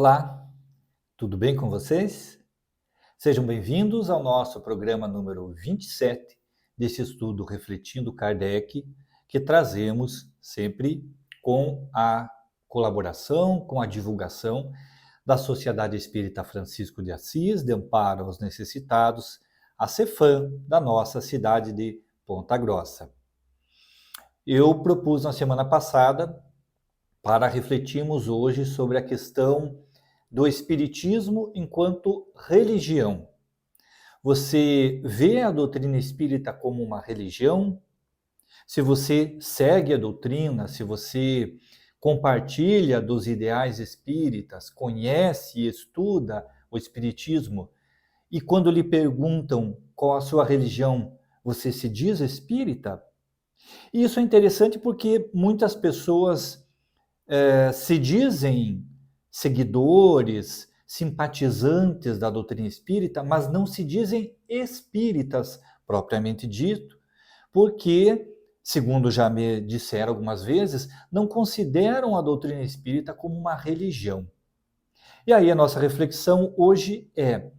Olá, tudo bem com vocês? Sejam bem-vindos ao nosso programa número 27 desse estudo Refletindo Kardec, que trazemos sempre com a colaboração, com a divulgação da Sociedade Espírita Francisco de Assis, de Amparo aos Necessitados, a CEFAM da nossa cidade de Ponta Grossa. Eu propus na semana passada para refletirmos hoje sobre a questão do Espiritismo enquanto religião. Você vê a doutrina espírita como uma religião? Se você segue a doutrina, se você compartilha dos ideais espíritas, conhece e estuda o Espiritismo, e quando lhe perguntam qual a sua religião, você se diz espírita? E isso é interessante porque muitas pessoas se dizem seguidores, simpatizantes da doutrina espírita, mas não se dizem espíritas propriamente dito, porque, segundo já me disseram algumas vezes, não consideram a doutrina espírita como uma religião. E aí a nossa reflexão hoje é: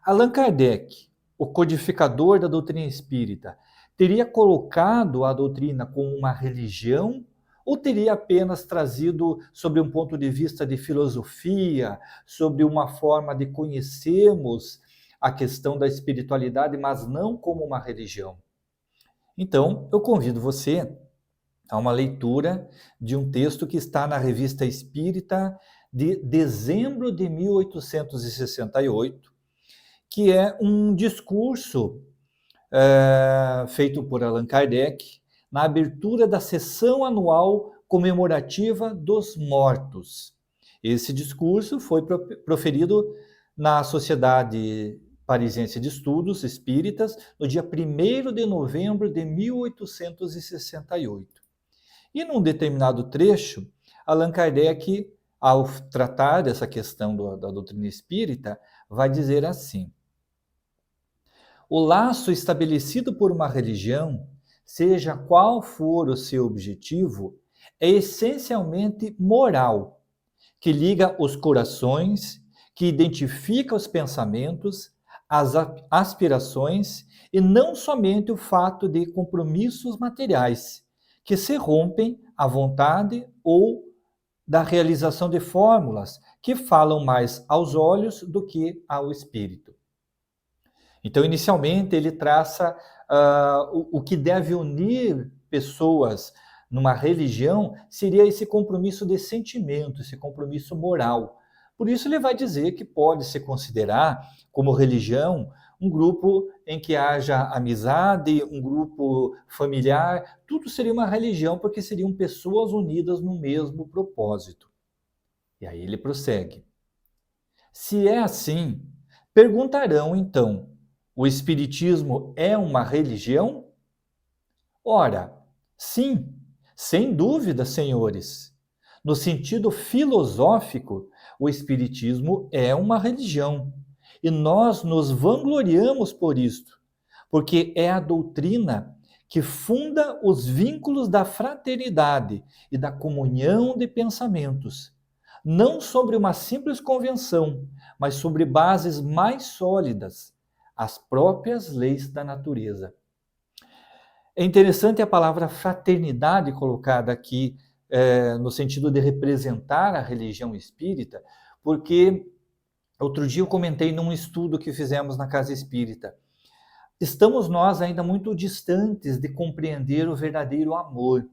Allan Kardec, o codificador da doutrina espírita, teria colocado a doutrina como uma religião ou teria apenas trazido sobre um ponto de vista de filosofia, sobre uma forma de conhecermos a questão da espiritualidade, mas não como uma religião? Então, eu convido você a uma leitura de um texto que está na Revista Espírita de dezembro de 1868, que é um discurso feito por Allan Kardec na abertura da sessão anual comemorativa dos mortos. Esse discurso foi proferido na Sociedade Parisiense de Estudos Espíritas no dia 1º de novembro de 1868. E num determinado trecho, Allan Kardec, ao tratar dessa questão da doutrina espírita, vai dizer assim: o laço estabelecido por uma religião, seja qual for o seu objetivo, é essencialmente moral, que liga os corações, que identifica os pensamentos, as aspirações e não somente o fato de compromissos materiais, que se rompem à vontade ou da realização de fórmulas que falam mais aos olhos do que ao espírito. Então, inicialmente, ele traça o que deve unir pessoas numa religião seria esse compromisso de sentimento, esse compromisso moral. Por isso, ele vai dizer que pode-se considerar como religião um grupo em que haja amizade, um grupo familiar, tudo seria uma religião porque seriam pessoas unidas no mesmo propósito. E aí ele prossegue. Se é assim, perguntarão então, o Espiritismo é uma religião? Ora, sim, sem dúvida, senhores. No sentido filosófico, o Espiritismo é uma religião. E nós nos vangloriamos por isto, porque é a doutrina que funda os vínculos da fraternidade e da comunhão de pensamentos, não sobre uma simples convenção, mas sobre bases mais sólidas, as próprias leis da natureza. É interessante a palavra fraternidade colocada aqui no sentido de representar a religião espírita, porque outro dia eu comentei num estudo que fizemos na Casa Espírita. Estamos nós ainda muito distantes de compreender o verdadeiro amor.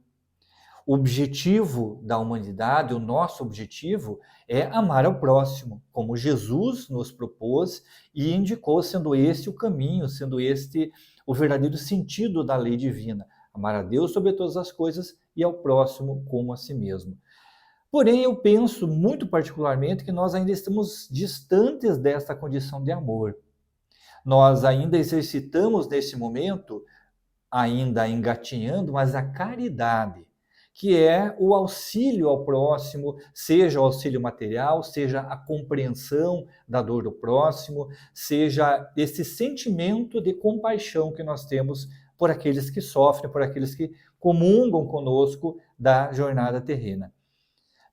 O objetivo da humanidade, o nosso objetivo, é amar ao próximo, como Jesus nos propôs e indicou, sendo este o caminho, sendo este o verdadeiro sentido da lei divina. Amar a Deus sobre todas as coisas e ao próximo como a si mesmo. Porém, eu penso muito particularmente que nós ainda estamos distantes desta condição de amor. Nós ainda exercitamos nesse momento, ainda engatinhando, mas a caridade, que é o auxílio ao próximo, seja o auxílio material, seja a compreensão da dor do próximo, seja esse sentimento de compaixão que nós temos por aqueles que sofrem, por aqueles que comungam conosco da jornada terrena.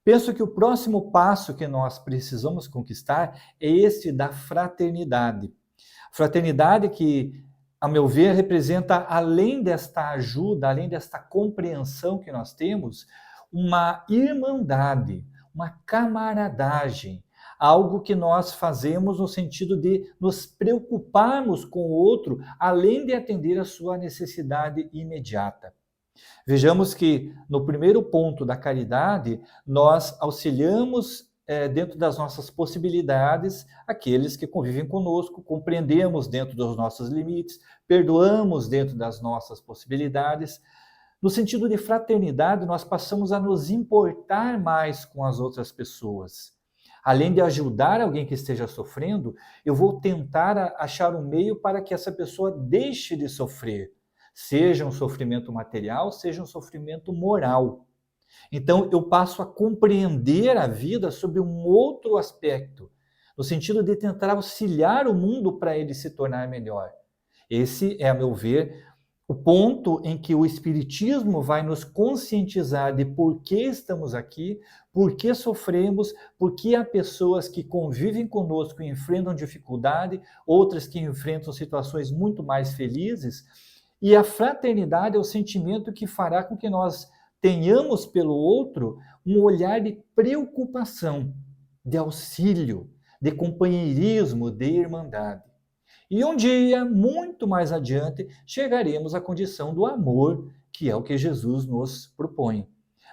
Penso que o próximo passo que nós precisamos conquistar é esse da fraternidade. Fraternidade que, a meu ver, representa, além desta ajuda, além desta compreensão que nós temos, uma irmandade, uma camaradagem, algo que nós fazemos no sentido de nos preocuparmos com o outro, além de atender a sua necessidade imediata. Vejamos que no primeiro ponto da caridade, nós auxiliamos dentro das nossas possibilidades aqueles que convivem conosco, compreendemos dentro dos nossos limites, perdoamos dentro das nossas possibilidades. No sentido de fraternidade, nós passamos a nos importar mais com as outras pessoas. Além de ajudar alguém que esteja sofrendo, eu vou tentar achar um meio para que essa pessoa deixe de sofrer. Seja um sofrimento material, seja um sofrimento moral. Então, eu passo a compreender a vida sob um outro aspecto, no sentido de tentar auxiliar o mundo para ele se tornar melhor. Esse é, a meu ver, o ponto em que o Espiritismo vai nos conscientizar de por que estamos aqui, por que sofremos, por que há pessoas que convivem conosco e enfrentam dificuldade, outras que enfrentam situações muito mais felizes. E a fraternidade é o sentimento que fará com que nós tenhamos pelo outro um olhar de preocupação, de auxílio, de companheirismo, de irmandade. E um dia, muito mais adiante, chegaremos à condição do amor, que é o que Jesus nos propõe.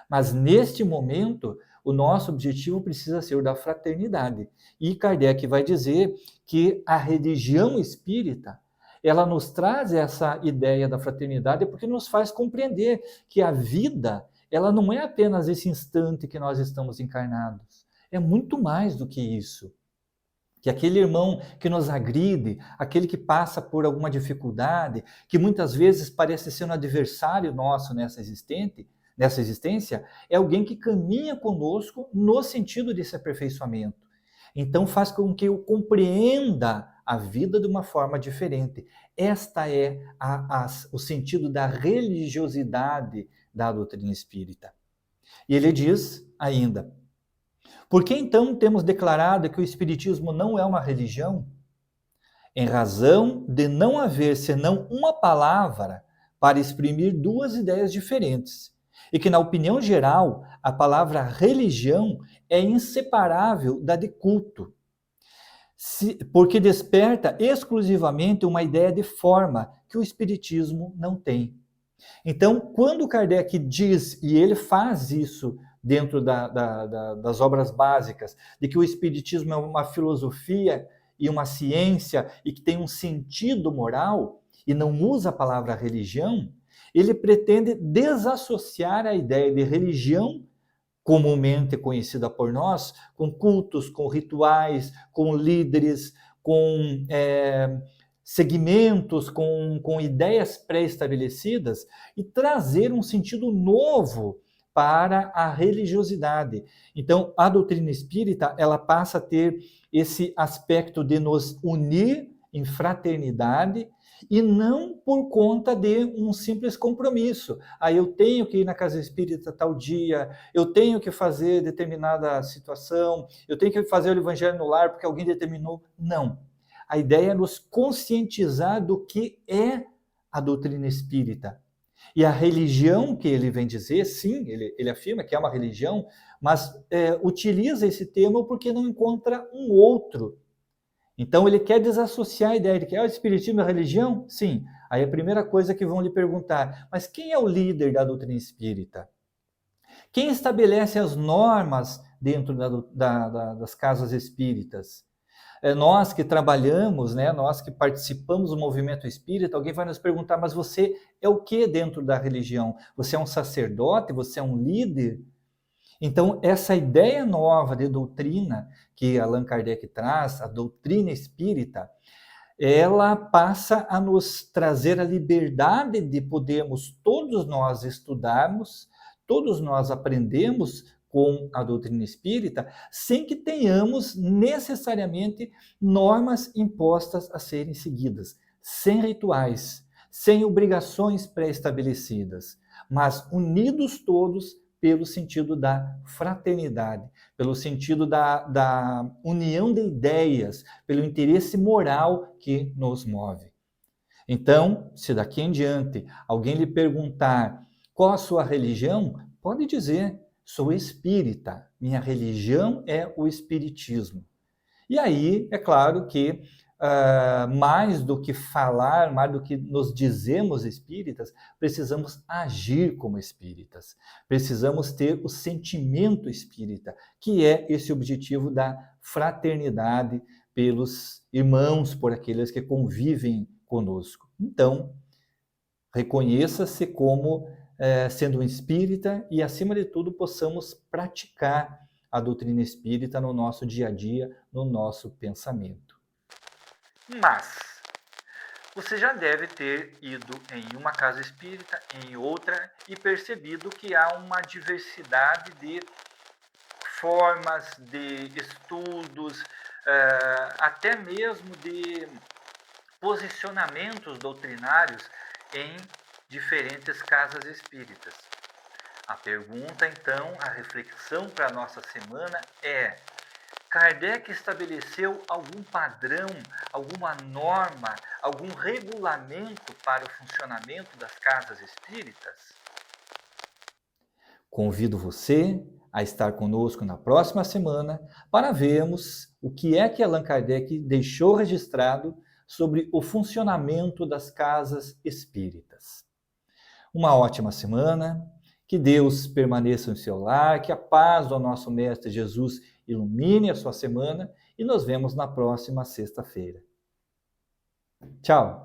Mas neste momento, o nosso objetivo precisa ser o da fraternidade. E Kardec vai dizer que a religião espírita, ela nos traz essa ideia da fraternidade porque nos faz compreender que a vida, ela não é apenas esse instante que nós estamos encarnados. É muito mais do que isso. Que aquele irmão que nos agride, aquele que passa por alguma dificuldade, que muitas vezes parece ser um adversário nosso nessa existência, é alguém que caminha conosco no sentido desse aperfeiçoamento. Então faz com que eu compreenda a vida de uma forma diferente. Esta é o sentido da religiosidade da doutrina espírita. E ele diz ainda: por que então temos declarado que o Espiritismo não é uma religião? Em razão de não haver senão uma palavra para exprimir duas ideias diferentes, e que, na opinião geral, a palavra religião é inseparável da de culto, porque desperta exclusivamente uma ideia de forma que o Espiritismo não tem. Então, quando Kardec diz, e ele faz isso dentro das obras básicas, de que o Espiritismo é uma filosofia e uma ciência e que tem um sentido moral, e não usa a palavra religião, ele pretende desassociar a ideia de religião, comumente conhecida por nós, com cultos, com rituais, com líderes, com segmentos, com ideias pré-estabelecidas, e trazer um sentido novo para a religiosidade. Então, a doutrina espírita, ela passa a ter esse aspecto de nos unir em fraternidade, e não por conta de um simples compromisso. Eu tenho que ir na casa espírita tal dia, eu tenho que fazer determinada situação, eu tenho que fazer o evangelho no lar porque alguém determinou. Não. A ideia é nos conscientizar do que é a doutrina espírita. E a religião que ele vem dizer, sim, ele afirma que é uma religião, mas utiliza esse termo porque não encontra um outro. Então ele quer desassociar a ideia de que o espiritismo é religião? Sim. Aí a primeira coisa que vão lhe perguntar, mas quem é o líder da doutrina espírita? Quem estabelece as normas dentro das casas espíritas? Nós que trabalhamos, né, nós que participamos do movimento espírita, alguém vai nos perguntar, mas você é o que dentro da religião? Você é um sacerdote? Você é um líder? Então, essa ideia nova de doutrina que Allan Kardec traz, a doutrina espírita, ela passa a nos trazer a liberdade de podermos todos nós estudarmos, todos nós aprendemos com a doutrina espírita, sem que tenhamos necessariamente normas impostas a serem seguidas, sem rituais, sem obrigações pré-estabelecidas, mas unidos todos pelo sentido da fraternidade, pelo sentido da união de ideias, pelo interesse moral que nos move. Então, se daqui em diante alguém lhe perguntar qual a sua religião, pode dizer: sou espírita, minha religião é o espiritismo. E aí, é claro que mais do que falar, mais do que nos dizemos espíritas, precisamos agir como espíritas. Precisamos ter o sentimento espírita, que é esse objetivo da fraternidade pelos irmãos, por aqueles que convivem conosco. Então, reconheça-se como sendo um espírita e, acima de tudo, possamos praticar a doutrina espírita no nosso dia a dia, no nosso pensamento. Mas você já deve ter ido em uma casa espírita, em outra, e percebido que há uma diversidade de formas de estudos, até mesmo de posicionamentos doutrinários em diferentes casas espíritas. A pergunta, então, a reflexão para a nossa semana é: Kardec estabeleceu algum padrão, alguma norma, algum regulamento para o funcionamento das casas espíritas? Convido você a estar conosco na próxima semana para vermos o que é que Allan Kardec deixou registrado sobre o funcionamento das casas espíritas. Uma ótima semana, que Deus permaneça em seu lar, que a paz do nosso Mestre Jesus ilumine a sua semana e nos vemos na próxima sexta-feira. Tchau!